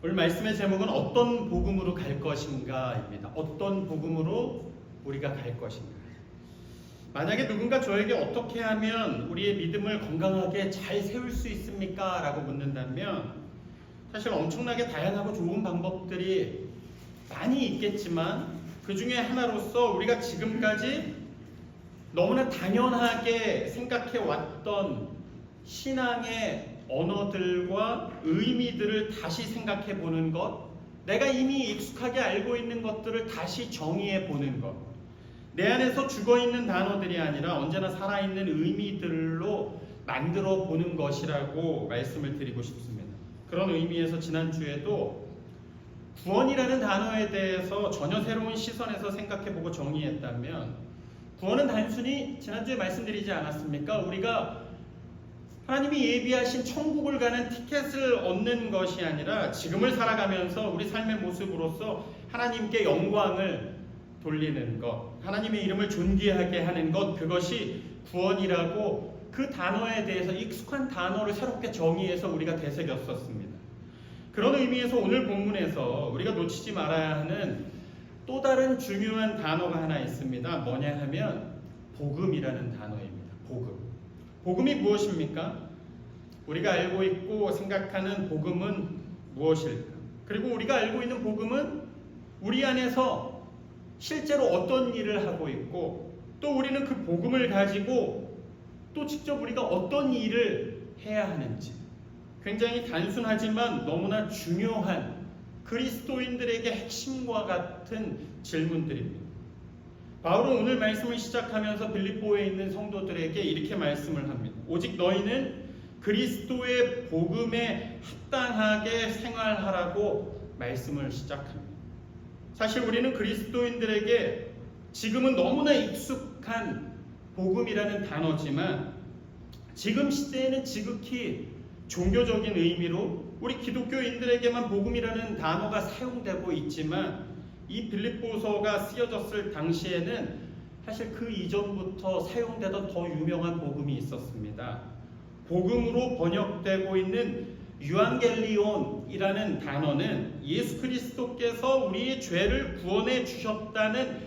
오늘 말씀의 제목은 어떤 복음으로 갈 것인가입니다. 어떤 복음으로 우리가 갈 것인가. 만약에 누군가 저에게 어떻게 하면 우리의 믿음을 건강하게 잘 세울 수 있습니까? 라고 묻는다면 사실 엄청나게 다양하고 좋은 방법들이 많이 있겠지만 그 중에 하나로서 우리가 지금까지 너무나 당연하게 생각해 왔던 신앙의 언어들과 의미들을 다시 생각해 보는 것, 내가 이미 익숙하게 알고 있는 것들을 다시 정의해 보는 것, 내 안에서 죽어있는 단어들이 아니라 언제나 살아있는 의미들로 만들어 보는 것이라고 말씀을 드리고 싶습니다. 그런 의미에서 지난주에도 구원이라는 단어에 대해서 전혀 새로운 시선에서 생각해보고 정의했다면, 구원은 단순히 지난주에 말씀드리지 않았습니까? 우리가 하나님이 예비하신 천국을 가는 티켓을 얻는 것이 아니라 지금을 살아가면서 우리 삶의 모습으로서 하나님께 영광을 돌리는 것, 하나님의 이름을 존귀하게 하는 것, 그것이 구원이라고 그 단어에 대해서 익숙한 단어를 새롭게 정의해서 우리가 되새겼었습니다. 그런 의미에서 오늘 본문에서 우리가 놓치지 말아야 하는 또 다른 중요한 단어가 하나 있습니다. 뭐냐 하면 복음이라는 단어입니다. 복음이 무엇입니까? 우리가 알고 있고 생각하는 복음은 무엇일까? 그리고 우리가 알고 있는 복음은 우리 안에서 실제로 어떤 일을 하고 있고, 또 우리는 그 복음을 가지고 또 직접 우리가 어떤 일을 해야 하는지, 굉장히 단순하지만 너무나 중요한 그리스도인들에게 핵심과 같은 질문들입니다. 바울은 오늘 말씀을 시작하면서 빌립보에 있는 성도들에게 이렇게 말씀을 합니다. 오직 너희는 그리스도의 복음에 합당하게 생활하라고 말씀을 시작합니다. 사실 우리는 그리스도인들에게 지금은 너무나 익숙한 복음이라는 단어지만, 지금 시대에는 지극히 종교적인 의미로 우리 기독교인들에게만 복음이라는 단어가 사용되고 있지만, 이 빌립보서가 쓰여졌을 당시에는 사실 그 이전부터 사용되던 더 유명한 복음이 있었습니다. 복음으로 번역되고 있는 유앙겔리온이라는 단어는 예수 그리스도께서 우리의 죄를 구원해 주셨다는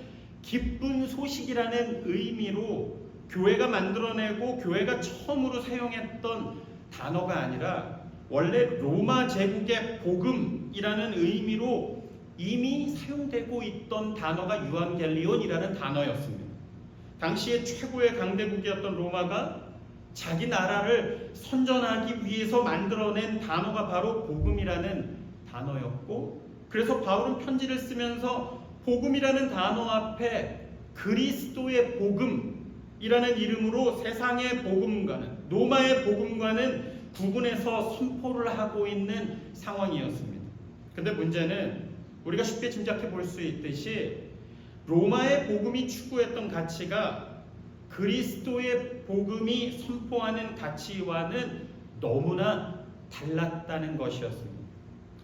기쁜 소식이라는 의미로 교회가 만들어내고 교회가 처음으로 사용했던 단어가 아니라 원래 로마 제국의 복음이라는 의미로 이미 사용되고 있던 단어가 유앙겔리온이라는 단어였습니다. 당시에 최고의 강대국이었던 로마가 자기 나라를 선전하기 위해서 만들어낸 단어가 바로 복음이라는 단어였고, 그래서 바울은 편지를 쓰면서 복음이라는 단어 앞에 그리스도의 복음이라는 이름으로 세상의 복음과는, 로마의 복음과는 구분해서 선포를 하고 있는 상황이었습니다. 근데 문제는 우리가 쉽게 짐작해 볼 수 있듯이 로마의 복음이 추구했던 가치가 그리스도의 복음이 선포하는 가치와는 너무나 달랐다는 것이었습니다.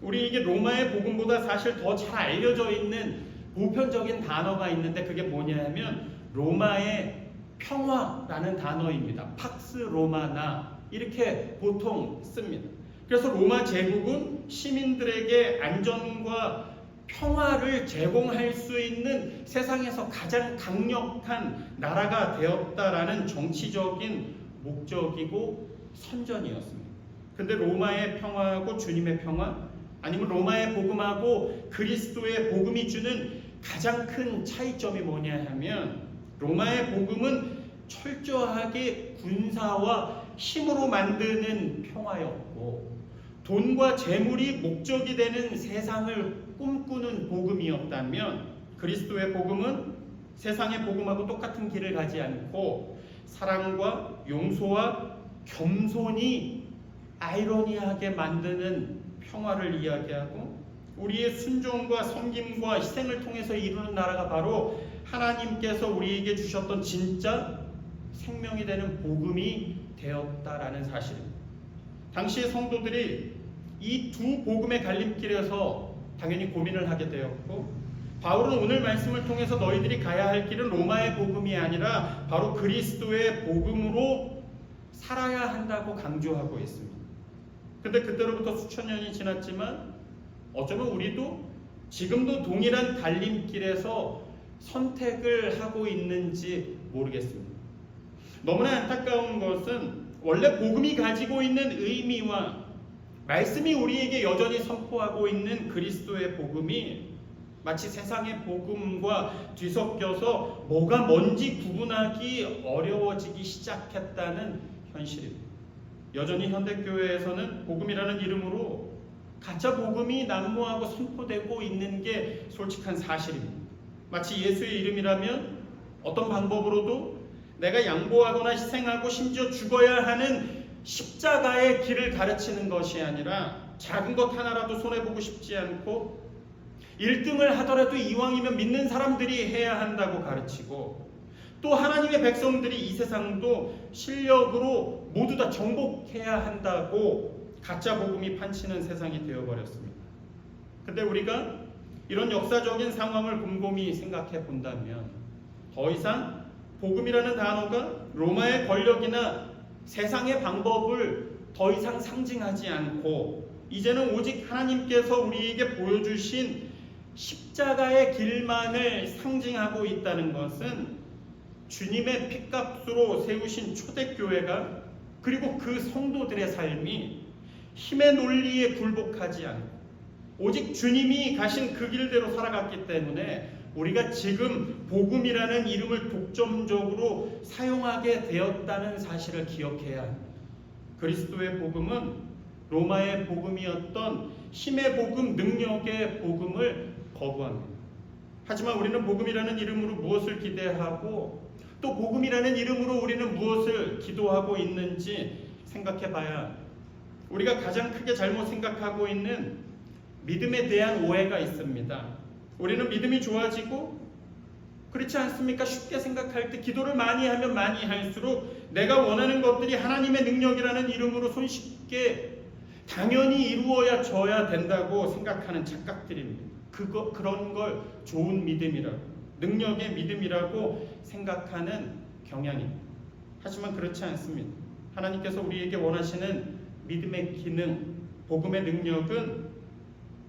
우리에게 로마의 복음보다 사실 더 잘 알려져 있는 보편적인 단어가 있는데, 그게 뭐냐면 로마의 평화라는 단어입니다. 팍스 로마나 이렇게 보통 씁니다. 그래서 로마 제국은 시민들에게 안전과 평화를 제공할 수 있는 세상에서 가장 강력한 나라가 되었다라는 정치적인 목적이고 선전이었습니다. 근데 로마의 평화하고 주님의 평화, 아니면 로마의 복음하고 그리스도의 복음이 주는 가장 큰 차이점이 뭐냐 하면, 로마의 복음은 철저하게 군사와 힘으로 만드는 평화였고, 돈과 재물이 목적이 되는 세상을 꿈꾸는 복음이었다면, 그리스도의 복음은 세상의 복음하고 똑같은 길을 가지 않고 사랑과 용서와 겸손이 아이러니하게 만드는 평화를 이야기하고, 우리의 순종과 섬김과 희생을 통해서 이루는 나라가 바로 하나님께서 우리에게 주셨던 진짜 생명이 되는 복음이 되었다라는 사실입니다. 당시의 성도들이 이 두 복음의 갈림길에서 당연히 고민을 하게 되었고, 바울은 오늘 말씀을 통해서 너희들이 가야 할 길은 로마의 복음이 아니라 바로 그리스도의 복음으로 살아야 한다고 강조하고 있습니다. 근데 그때로부터 수천 년이 지났지만 어쩌면 우리도 지금도 동일한 달림길에서 선택을 하고 있는지 모르겠습니다. 너무나 안타까운 것은 원래 복음이 가지고 있는 의미와 말씀이 우리에게 여전히 선포하고 있는 그리스도의 복음이 마치 세상의 복음과 뒤섞여서 뭐가 뭔지 구분하기 어려워지기 시작했다는 현실입니다. 여전히 현대교회에서는 복음이라는 이름으로 가짜 복음이 난무하고 선포되고 있는 게 솔직한 사실입니다. 마치 예수의 이름이라면 어떤 방법으로도 내가 양보하거나 희생하고 심지어 죽어야 하는 십자가의 길을 가르치는 것이 아니라 작은 것 하나라도 손해보고 싶지 않고 1등을 하더라도 이왕이면 믿는 사람들이 해야 한다고 가르치고 또 하나님의 백성들이 이 세상도 실력으로 모두 다 정복해야 한다고 가짜 복음이 판치는 세상이 되어버렸습니다. 근데 우리가 이런 역사적인 상황을 곰곰이 생각해 본다면 더 이상 복음이라는 단어가 로마의 권력이나 세상의 방법을 더 이상 상징하지 않고 이제는 오직 하나님께서 우리에게 보여주신 십자가의 길만을 상징하고 있다는 것은 주님의 핏값으로 세우신 초대교회가 그리고 그 성도들의 삶이 힘의 논리에 굴복하지 않고 오직 주님이 가신 그 길대로 살아갔기 때문에 우리가 지금 복음이라는 이름을 독점적으로 사용하게 되었다는 사실을 기억해야 합니다. 그리스도의 복음은 로마의 복음이었던 힘의 복음, 능력의 복음을 거부합니다. 하지만 우리는 복음이라는 이름으로 무엇을 기대하고 또 복음이라는 이름으로 우리는 무엇을 기도하고 있는지 생각해 봐야 합니다. 우리가 가장 크게 잘못 생각하고 있는 믿음에 대한 오해가 있습니다. 우리는 믿음이 좋아지고 그렇지 않습니까? 쉽게 생각할 때 기도를 많이 하면 많이 할수록 내가 원하는 것들이 하나님의 능력이라는 이름으로 손쉽게 당연히 이루어져야 된다고 생각하는 착각들입니다. 그런 걸 좋은 믿음이라고 능력의 믿음이라고 생각하는 경향입니다. 하지만 그렇지 않습니다. 하나님께서 우리에게 원하시는 믿음의 기능, 복음의 능력은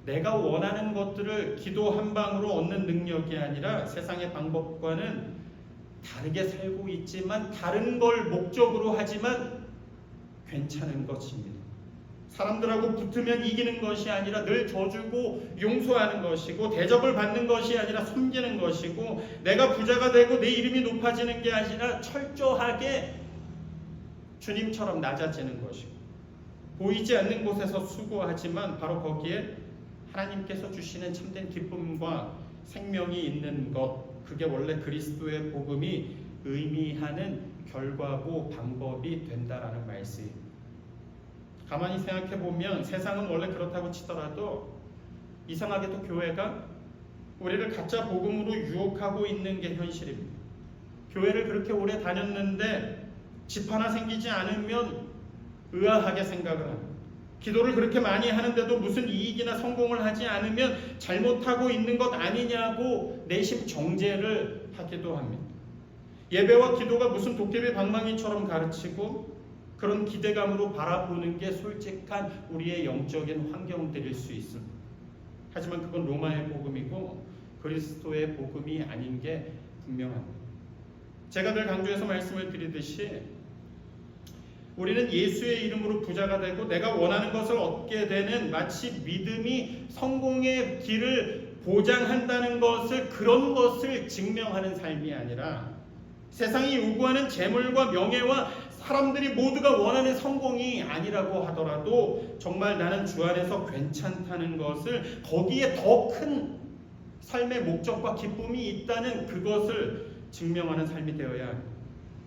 내가 원하는 것들을 기도 한 방으로 얻는 능력이 아니라 세상의 방법과는 다르게 살고 있지만 다른 걸 목적으로 하지만 괜찮은 것입니다. 사람들하고 붙으면 이기는 것이 아니라 늘 져주고 용서하는 것이고 대접을 받는 것이 아니라 섬기는 것이고 내가 부자가 되고 내 이름이 높아지는 게 아니라 철저하게 주님처럼 낮아지는 것이고 보이지 않는 곳에서 수고하지만 바로 거기에 하나님께서 주시는 참된 기쁨과 생명이 있는 것, 그게 원래 그리스도의 복음이 의미하는 결과고 방법이 된다라는 말씀입니다. 가만히 생각해 보면 세상은 원래 그렇다고 치더라도 이상하게도 교회가 우리를 가짜 복음으로 유혹하고 있는 게 현실입니다. 교회를 그렇게 오래 다녔는데 집 하나 생기지 않으면 의아하게 생각을 합니다. 기도를 그렇게 많이 하는데도 무슨 이익이나 성공을 하지 않으면 잘못하고 있는 것 아니냐고 내심 정죄를 하기도 합니다. 예배와 기도가 무슨 도깨비 방망이처럼 가르치고 그런 기대감으로 바라보는 게 솔직한 우리의 영적인 환경들일 수 있습니다. 하지만 그건 로마의 복음이고 그리스도의 복음이 아닌 게 분명합니다. 제가 늘 강조해서 말씀을 드리듯이 우리는 예수의 이름으로 부자가 되고 내가 원하는 것을 얻게 되는 마치 믿음이 성공의 길을 보장한다는 것을 그런 것을 증명하는 삶이 아니라 세상이 요구하는 재물과 명예와 사람들이 모두가 원하는 성공이 아니라고 하더라도 정말 나는 주 안에서 괜찮다는 것을 거기에 더 큰 삶의 목적과 기쁨이 있다는 그것을 증명하는 삶이 되어야 합니다.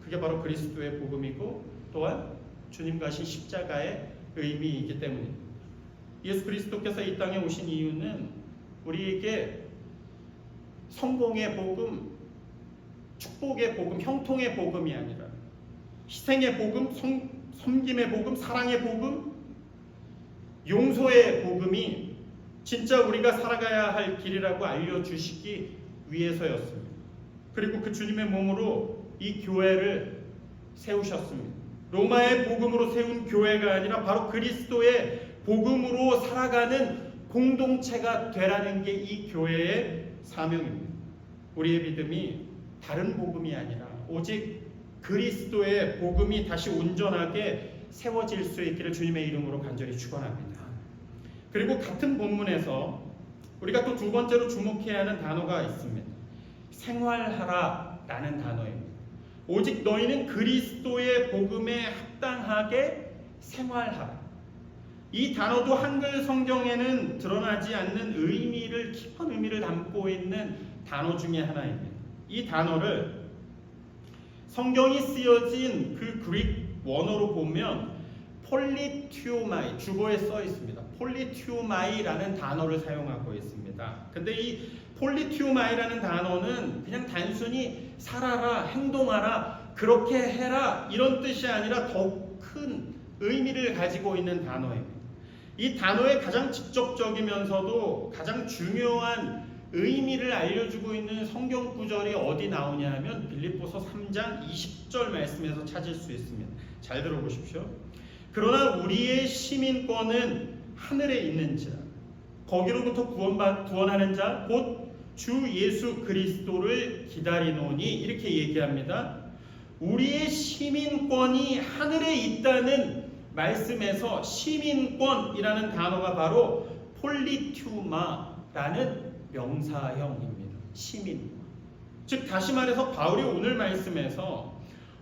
그게 바로 그리스도의 복음이고 또한 주님 가신 십자가의 의미이기 때문입니다. 예수 그리스도께서 이 땅에 오신 이유는 우리에게 성공의 복음, 축복의 복음, 형통의 복음이 아니라 희생의 복음, 섬김의 복음, 사랑의 복음, 용서의 복음이 진짜 우리가 살아가야 할 길이라고 알려주시기 위해서였습니다. 그리고 그 주님의 몸으로 이 교회를 세우셨습니다. 로마의 복음으로 세운 교회가 아니라 바로 그리스도의 복음으로 살아가는 공동체가 되라는 게 이 교회의 사명입니다. 우리의 믿음이 다른 복음이 아니라 오직 그리스도의 복음이 다시 온전하게 세워질 수 있기를 주님의 이름으로 간절히 축원합니다. 그리고 같은 본문에서 우리가 또 두 번째로 주목해야 하는 단어가 있습니다. 생활하라라는 단어입니다. 오직 너희는 그리스도의 복음에 합당하게 생활하라. 이 단어도 한글 성경에는 드러나지 않는 의미를, 깊은 의미를 담고 있는 단어 중에 하나입니다. 이 단어를 성경이 쓰여진 그 그릭 원어로 보면 폴리튜마이, 주어에 써 있습니다. 폴리튜마이라는 단어를 사용하고 있습니다. 근데 이 폴리튜마이라는 단어는 그냥 단순히 살아라, 행동하라, 그렇게 해라 이런 뜻이 아니라 더 큰 의미를 가지고 있는 단어입니다. 이 단어의 가장 직접적이면서도 가장 중요한 의미를 알려주고 있는 성경 구절이 어디 나오냐 하면 빌립보서 3장 20절 말씀에서 찾을 수 있습니다. 잘 들어보십시오. 그러나 우리의 시민권은 하늘에 있는지라 거기로부터 구원하는 자 곧 주 예수 그리스도를 기다리노니 이렇게 얘기합니다. 우리의 시민권이 하늘에 있다는 말씀에서 시민권이라는 단어가 바로 폴리튜마라는 명사형입니다. 시민권. 즉 다시 말해서 바울이 오늘 말씀에서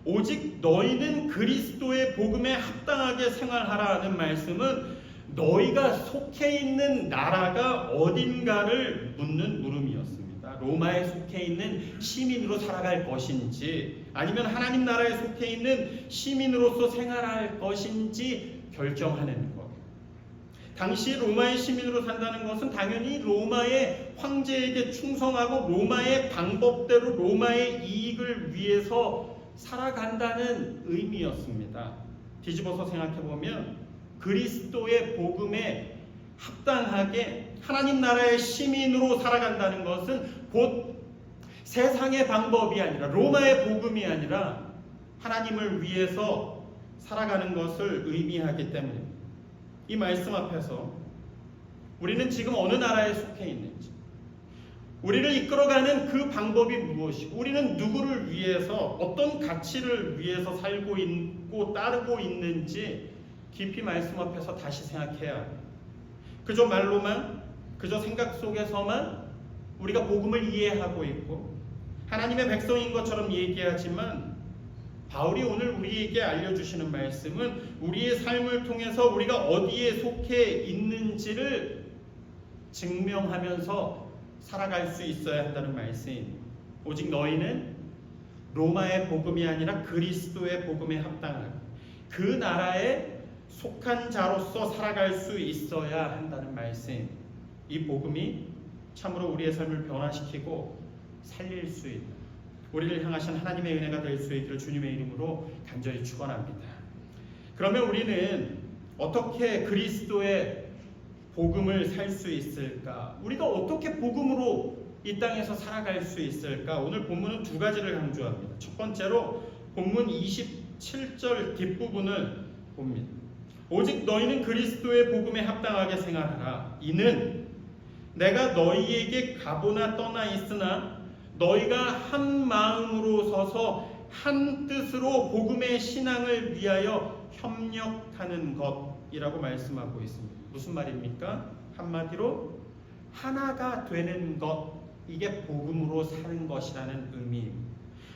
오직 너희는 그리스도의 복음에 합당하게 생활하라는 말씀은 너희가 속해 있는 나라가 어딘가를 묻는 물음이었습니다. 로마에 속해 있는 시민으로 살아갈 것인지 아니면 하나님 나라에 속해 있는 시민으로서 생활할 것인지 결정하는 것. 당시 로마의 시민으로 산다는 것은 당연히 로마의 황제에게 충성하고 로마의 방법대로 로마의 이익을 위해서 살아간다는 의미였습니다. 뒤집어서 생각해보면 그리스도의 복음에 합당하게 하나님 나라의 시민으로 살아간다는 것은 곧 세상의 방법이 아니라 로마의 복음이 아니라 하나님을 위해서 살아가는 것을 의미하기 때문입니다. 이 말씀 앞에서 우리는 지금 어느 나라에 속해 있는지, 우리를 이끌어가는 그 방법이 무엇이고, 우리는 누구를 위해서 어떤 가치를 위해서 살고 있고 따르고 있는지 깊이 말씀 앞에서 다시 생각해야 합니다. 그저 말로만, 그저 생각 속에서만 우리가 복음을 이해하고 있고 하나님의 백성인 것처럼 얘기하지만 바울이 오늘 우리에게 알려주시는 말씀은 우리의 삶을 통해서 우리가 어디에 속해 있는지를 증명하면서 살아갈 수 있어야 한다는 말씀입니다. 오직 너희는 로마의 복음이 아니라 그리스도의 복음에 합당한 그 나라에 속한 자로서 살아갈 수 있어야 한다는 말씀. 이 복음이 참으로 우리의 삶을 변화시키고 살릴 수 있는 우리를 향하신 하나님의 은혜가 될 수 있기를 주님의 이름으로 간절히 축원합니다. 그러면 우리는 어떻게 그리스도의 복음을 살 수 있을까? 우리가 어떻게 복음으로 이 땅에서 살아갈 수 있을까? 오늘 본문은 두 가지를 강조합니다. 첫 번째로 본문 27절 뒷부분을 봅니다. 오직 너희는 그리스도의 복음에 합당하게 생활하라. 이는 내가 너희에게 가보나 떠나 있으나 너희가 한 마음으로 서서 한 뜻으로 복음의 신앙을 위하여 협력하는 것이라고 말씀하고 있습니다. 무슨 말입니까? 한마디로 하나가 되는 것, 이게 복음으로 사는 것이라는 의미입니다.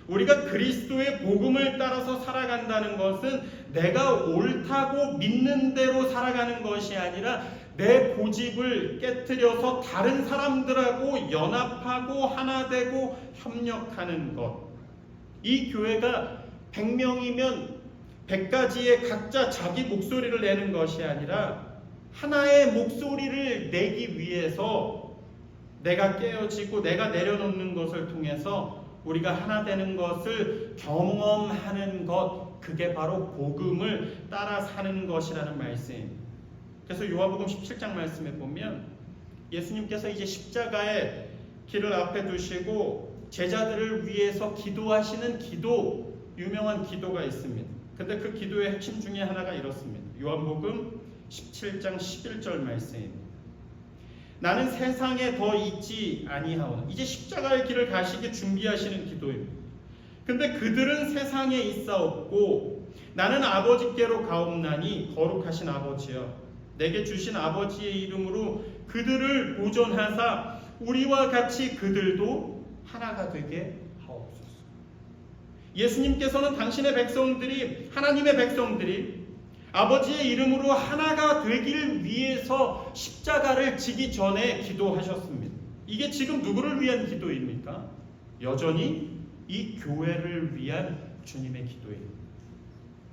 우리가 그리스도의 복음을 따라서 살아간다는 것은 내가 옳다고 믿는 대로 살아가는 것이 아니라 내 고집을 깨트려서 다른 사람들하고 연합하고 하나 되고 협력하는 것. 이 교회가 100명이면 100가지의 각자 자기 목소리를 내는 것이 아니라 하나의 목소리를 내기 위해서 내가 깨어지고 내가 내려놓는 것을 통해서 우리가 하나 되는 것을 경험하는 것, 그게 바로 복음을 따라 사는 것이라는 말씀. 그래서 요한복음 17장 말씀에 보면 예수님께서 이제 십자가의 길을 앞에 두시고 제자들을 위해서 기도하시는 기도, 유명한 기도가 있습니다. 근데 그 기도의 핵심 중에 하나가 이렇습니다. 요한복음 17장 11절 말씀입니다. 나는 세상에 더 있지 아니하오나. 이제 십자가의 길을 가시기 준비하시는 기도입니다. 근데 그들은 세상에 있사옵고 나는 아버지께로 가옵나니 거룩하신 아버지여 내게 주신 아버지의 이름으로 그들을 보존하사 우리와 같이 그들도 하나가 되게 하옵소서. 예수님께서는 당신의 백성들이, 하나님의 백성들이 아버지의 이름으로 하나가 되길 위해서 십자가를 지기 전에 기도하셨습니다. 이게 지금 누구를 위한 기도입니까? 여전히 이 교회를 위한 주님의 기도예요.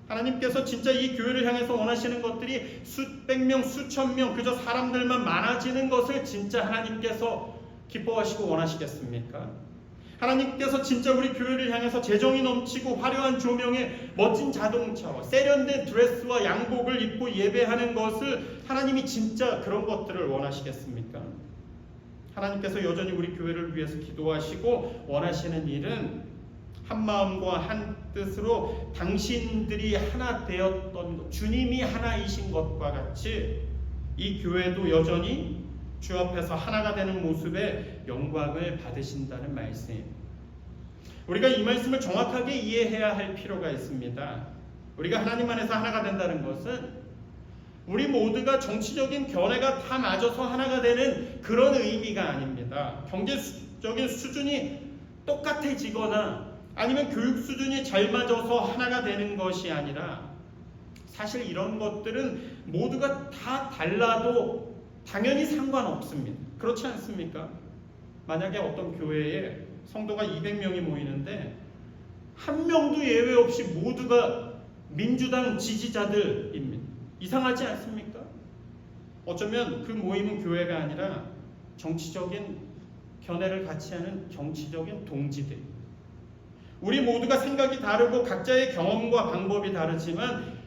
하나님께서 진짜 이 교회를 향해서 원하시는 것들이 수백 명, 수천 명, 그저 사람들만 많아지는 것을 진짜 하나님께서 기뻐하시고 원하시겠습니까? 하나님께서 진짜 우리 교회를 향해서 재정이 넘치고 화려한 조명에 멋진 자동차와 세련된 드레스와 양복을 입고 예배하는 것을 하나님이 진짜 그런 것들을 원하시겠습니까? 하나님께서 여전히 우리 교회를 위해서 기도하시고 원하시는 일은 한 마음과 한 뜻으로 당신들이 하나 되었던 것, 주님이 하나이신 것과 같이 이 교회도 여전히 주 앞에서 하나가 되는 모습의 영광을 받으신다는 말씀입니다. 우리가 이 말씀을 정확하게 이해해야 할 필요가 있습니다. 우리가 하나님 안에서 하나가 된다는 것은 우리 모두가 정치적인 견해가 다 맞아서 하나가 되는 그런 의미가 아닙니다. 경제적인 수준이 똑같아지거나 아니면 교육 수준이 잘 맞아서 하나가 되는 것이 아니라 사실 이런 것들은 모두가 다 달라도 당연히 상관없습니다. 그렇지 않습니까? 만약에 어떤 교회에 성도가 200명이 모이는데 한 명도 예외 없이 모두가 민주당 지지자들입니다. 이상하지 않습니까? 어쩌면 그 모임은 교회가 아니라 정치적인 견해를 같이 하는 정치적인 동지들. 우리 모두가 생각이 다르고 각자의 경험과 방법이 다르지만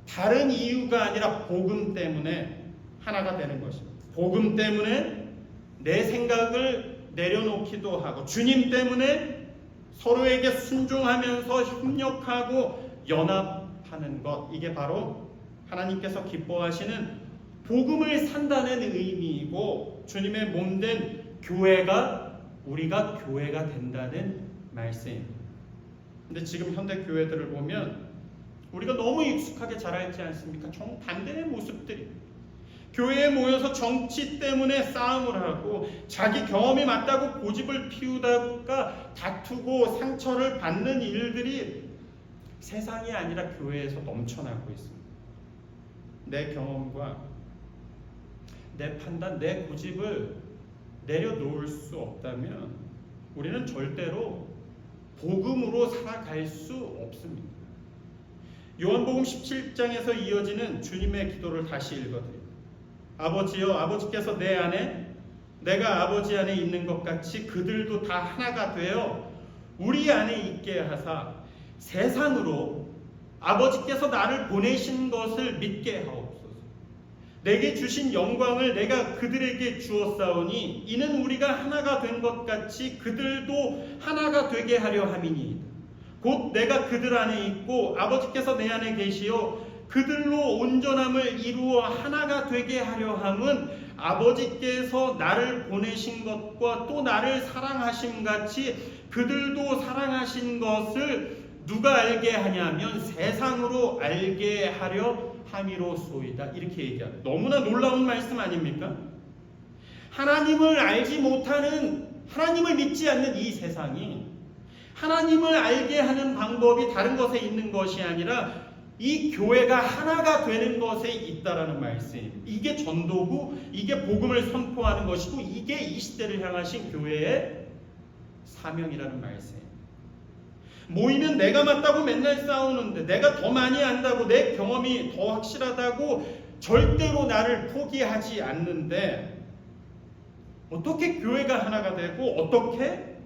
다른 이유가 아니라 복음 때문에 하나가 되는 것입니다. 복음 때문에 내 생각을 내려놓기도 하고 주님 때문에 서로에게 순종하면서 협력하고 연합하는 것, 이게 바로 하나님께서 기뻐하시는 복음을 산다는 의미이고 주님의 몸된 교회가 우리가 교회가 된다는 말씀입니다. 근데 지금 현대 교회들을 보면 우리가 너무 익숙하게 잘 알지 않습니까? 정반대의 모습들이 교회에 모여서 정치 때문에 싸움을 하고 자기 경험이 맞다고 고집을 피우다가 다투고 상처를 받는 일들이 세상이 아니라 교회에서 넘쳐나고 있습니다. 내 경험과 내 판단, 내 고집을 내려놓을 수 없다면 우리는 절대로 복음으로 살아갈 수 없습니다. 요한복음 17장에서 이어지는 주님의 기도를 다시 읽어드립니다. 아버지여, 아버지께서 내 안에 내가 아버지 안에 있는 것 같이 그들도 다 하나가 되어 우리 안에 있게 하사 세상으로 아버지께서 나를 보내신 것을 믿게 하옵소서. 내게 주신 영광을 내가 그들에게 주었사오니 이는 우리가 하나가 된 것 같이 그들도 하나가 되게 하려 함이니이다. 곧 내가 그들 안에 있고 아버지께서 내 안에 계시어 그들로 온전함을 이루어 하나가 되게 하려 함은 아버지께서 나를 보내신 것과 또 나를 사랑하심 같이 그들도 사랑하신 것을 누가 알게 하냐면 세상으로 알게 하려 함이로소이다. 이렇게 얘기합니다. 너무나 놀라운 말씀 아닙니까? 하나님을 알지 못하는, 하나님을 믿지 않는 이 세상이 하나님을 알게 하는 방법이 다른 것에 있는 것이 아니라 이 교회가 하나가 되는 것에 있다라는 말씀입니다. 이게 전도고 이게 복음을 선포하는 것이고 이게 이 시대를 향하신 교회의 사명이라는 말씀입니다. 모이면 내가 맞다고 맨날 싸우는데 내가 더 많이 안다고 내 경험이 더 확실하다고 절대로 나를 포기하지 않는데 어떻게 교회가 하나가 되고 어떻게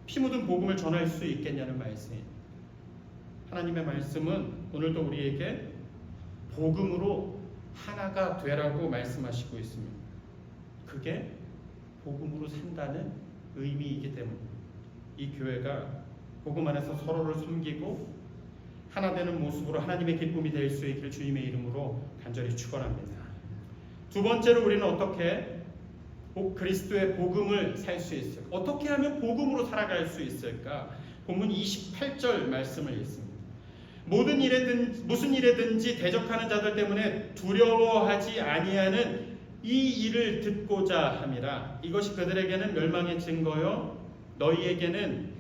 피 묻은 복음을 전할 수 있겠냐는 말씀입니다. 하나님의 말씀은 오늘도 우리에게 복음으로 하나가 되라고 말씀하시고 있습니다. 그게 복음으로 산다는 의미이기 때문입니다. 이 교회가 복음 안에서 서로를 섬기고 하나 되는 모습으로 하나님의 기쁨이 될 수 있기를 주님의 이름으로 간절히 축원합니다. 두 번째로 우리는 어떻게 그리스도의 복음을 살 수 있을까? 어떻게 하면 복음으로 살아갈 수 있을까? 본문 28절 말씀을 읽습니다. 무슨 일에든지 대적하는 자들 때문에 두려워하지 아니하는 이 일을 듣고자 함이라. 이것이 그들에게는 멸망의 증거요 너희에게는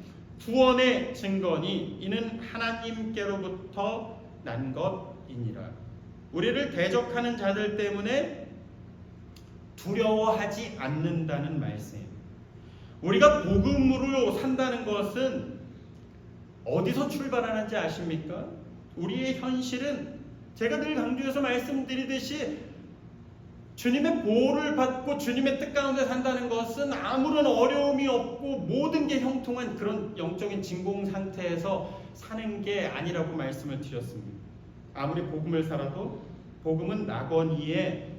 구원의 증거니 이는 하나님께로부터 난 것이니라. 우리를 대적하는 자들 때문에 두려워하지 않는다는 말씀입니다. 우리가 복음으로 산다는 것은 어디서 출발하는지 아십니까? 우리의 현실은 제가 늘 강조해서 말씀드리듯이 주님의 보호를 받고 주님의 뜻 가운데 산다는 것은 아무런 어려움이 없고 모든 게 형통한 그런 영적인 진공 상태에서 사는 게 아니라고 말씀을 드렸습니다. 아무리 복음을 살아도 복음은 낙원 위에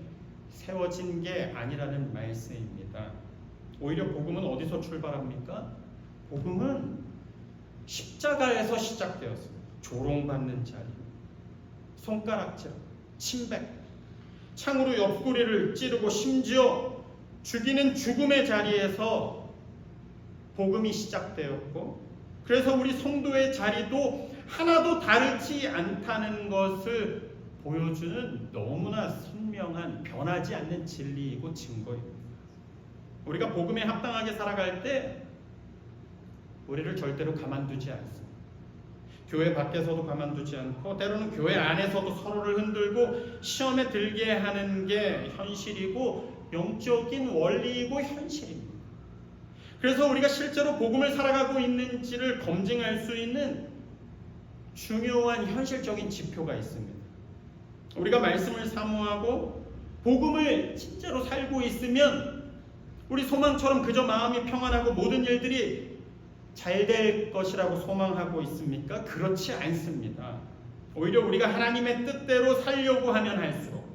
세워진 게 아니라는 말씀입니다. 오히려 복음은 어디서 출발합니까? 복음은 십자가에서 시작되었습니다. 조롱받는 자리, 손가락질, 침뱉, 창으로 옆구리를 찌르고 심지어 죽이는 죽음의 자리에서 복음이 시작되었고, 그래서 우리 성도의 자리도 하나도 다르지 않다는 것을 보여주는 너무나 선명한 변하지 않는 진리이고 증거입니다. 우리가 복음에 합당하게 살아갈 때 우리를 절대로 가만두지 않습니다. 교회 밖에서도 가만두지 않고 때로는 교회 안에서도 서로를 흔들고 시험에 들게 하는 게 현실이고 영적인 원리이고 현실입니다. 그래서 우리가 실제로 복음을 살아가고 있는지를 검증할 수 있는 중요한 현실적인 지표가 있습니다. 우리가 말씀을 사모하고 복음을 진짜로 살고 있으면 우리 소망처럼 그저 마음이 평안하고 모든 일들이 잘 될 것이라고 소망하고 있습니까? 그렇지 않습니다. 오히려 우리가 하나님의 뜻대로 살려고 하면 할수록,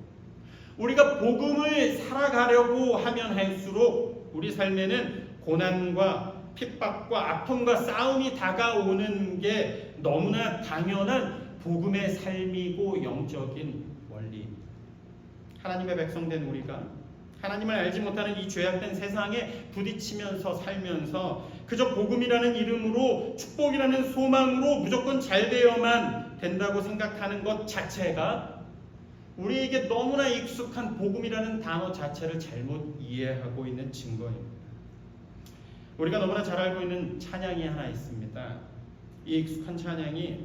우리가 복음을 살아가려고 하면 할수록 우리 삶에는 고난과 핍박과 아픔과 싸움이 다가오는 게 너무나 당연한 복음의 삶이고 영적인 원리입니다. 하나님의 백성된 우리가 하나님을 알지 못하는 이 죄악된 세상에 부딪히면서 살면서 그저 복음이라는 이름으로, 축복이라는 소망으로 무조건 잘 되어만 된다고 생각하는 것 자체가 우리에게 너무나 익숙한 복음이라는 단어 자체를 잘못 이해하고 있는 증거입니다. 우리가 너무나 잘 알고 있는 찬양이 하나 있습니다. 이 익숙한 찬양이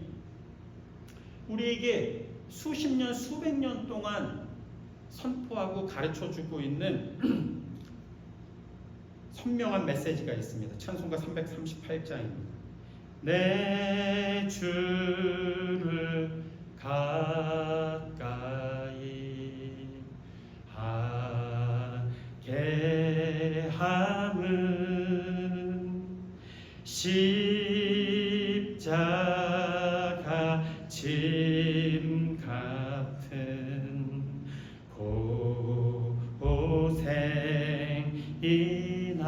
우리에게 수십 년, 수백 년 동안 선포하고 가르쳐주고 있는 선명한 메시지가 있습니다. 찬송가 338장입니다. 내 주를 가까이 하게 함은 십자가 짐 같은 고생이나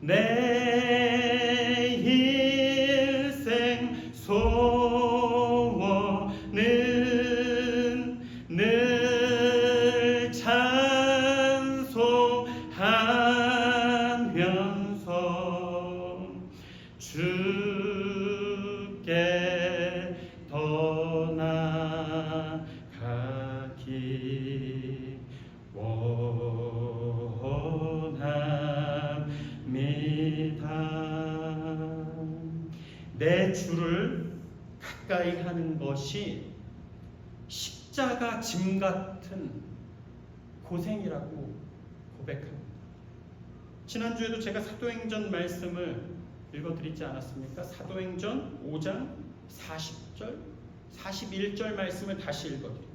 내 일생 소원은 늘 찬송하면서 주께 더 나아가기 원합니다. 내 주를 가까이 하는 것이 십자가 짐 같은 고생이라고 고백합니다. 지난주에도 제가 사도행전 말씀을 읽어드리지 않았습니까? 사도행전 5장 40절, 41절 말씀을 다시 읽어드립니다.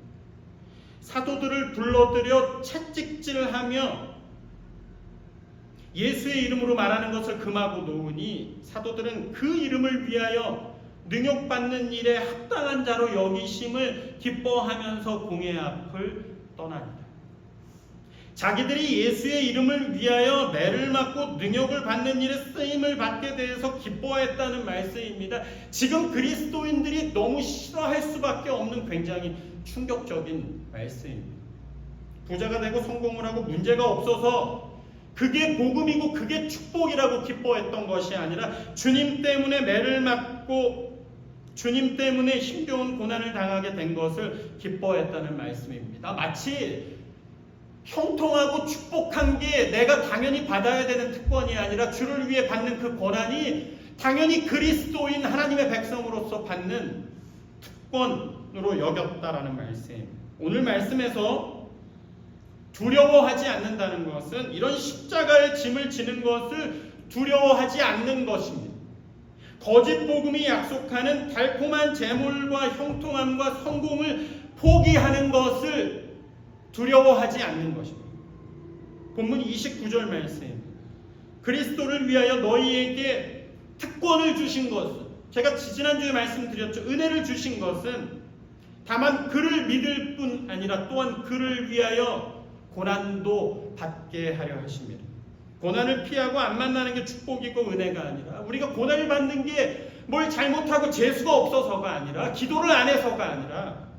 사도들을 불러들여 채찍질하며 예수의 이름으로 말하는 것을 금하고 놓으니 사도들은 그 이름을 위하여 능욕받는 일에 합당한 자로 여기심을 기뻐하면서 공회 앞을 떠나니라. 자기들이 예수의 이름을 위하여 매를 맞고 능욕을 받는 일에 쓰임을 받게 되어서 기뻐했다는 말씀입니다. 지금 그리스도인들이 너무 싫어할 수밖에 없는 굉장히 충격적인 말씀입니다. 부자가 되고 성공을 하고 문제가 없어서 그게 복음이고 그게 축복이라고 기뻐했던 것이 아니라 주님 때문에 매를 맞고 주님 때문에 힘겨운 고난을 당하게 된 것을 기뻐했다는 말씀입니다. 마치 형통하고 축복한 게 내가 당연히 받아야 되는 특권이 아니라 주를 위해 받는 그 고난이 당연히 그리스도인 하나님의 백성으로서 받는 특권으로 여겼다라는 말씀입니다. 오늘 말씀에서 두려워하지 않는다는 것은 이런 십자가의 짐을 지는 것을 두려워하지 않는 것입니다. 거짓 복음이 약속하는 달콤한 재물과 형통함과 성공을 포기하는 것을 두려워하지 않는 것입니다. 본문 29절 말씀입니다. 그리스도를 위하여 너희에게 특권을 주신 것은, 제가 지난주에 말씀드렸죠. 은혜를 주신 것은 다만 그를 믿을 뿐 아니라 또한 그를 위하여 고난도 받게 하려 하십니다. 고난을 피하고 안 만나는 게 축복이고 은혜가 아니라, 우리가 고난을 받는 게 뭘 잘못하고 재수가 없어서가 아니라, 기도를 안 해서가 아니라,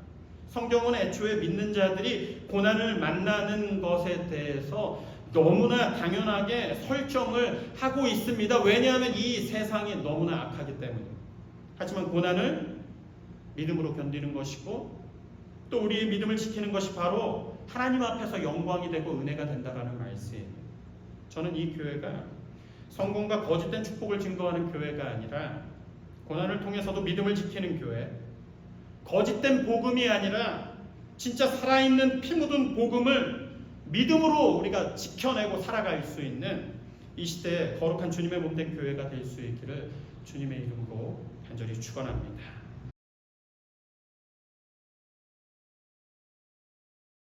성경은 애초에 믿는 자들이 고난을 만나는 것에 대해서 너무나 당연하게 설정을 하고 있습니다. 왜냐하면 이 세상이 너무나 악하기 때문입니다. 하지만 고난을 믿음으로 견디는 것이고 또 우리의 믿음을 지키는 것이 바로 하나님 앞에서 영광이 되고 은혜가 된다라는 말씀입니다. 저는 이 교회가 성공과 거짓된 축복을 증거하는 교회가 아니라 고난을 통해서도 믿음을 지키는 교회, 거짓된 복음이 아니라 진짜 살아있는 피 묻은 복음을 믿음으로 우리가 지켜내고 살아갈 수 있는 이 시대에 거룩한 주님의 몸된 교회가 될 수 있기를 주님의 이름으로 간절히 축원합니다.